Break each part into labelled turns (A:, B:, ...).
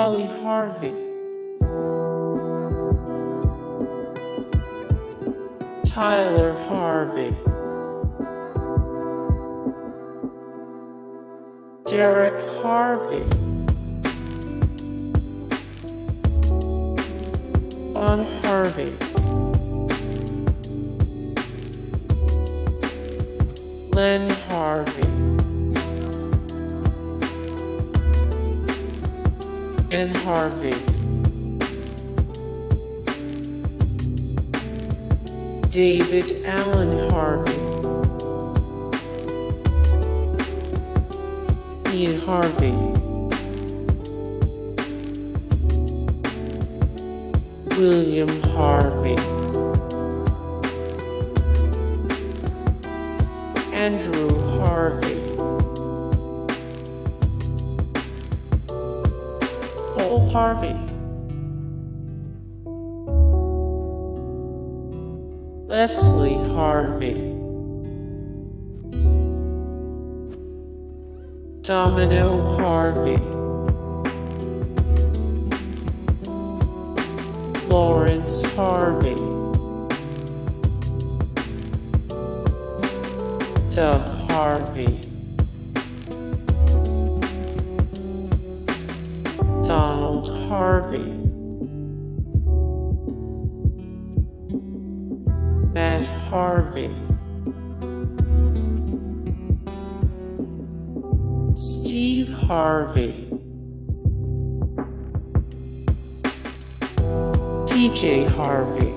A: Ellie Harvey, Tyler Harvey, Derrick Harvey, Len Harvey, Len Harvey, Len Harvey, David Allen Harvey, PJ Harvey, William Harvey, Andrew Harvey, Paul Harvey, Leslie Harvey, Domino Harvey, Laurence Harvey, Doug Harvey, Donald Harvey, Matt Harvey, Steve Harvey, PJ Harvey.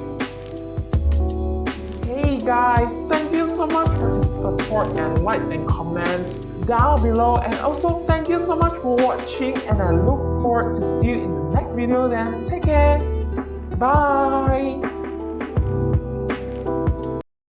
B: Hey guys, thank you so much for the support and likes and comments down below, and also thank you so much for watching, and I look forward to see you in the next video. Then take care, bye.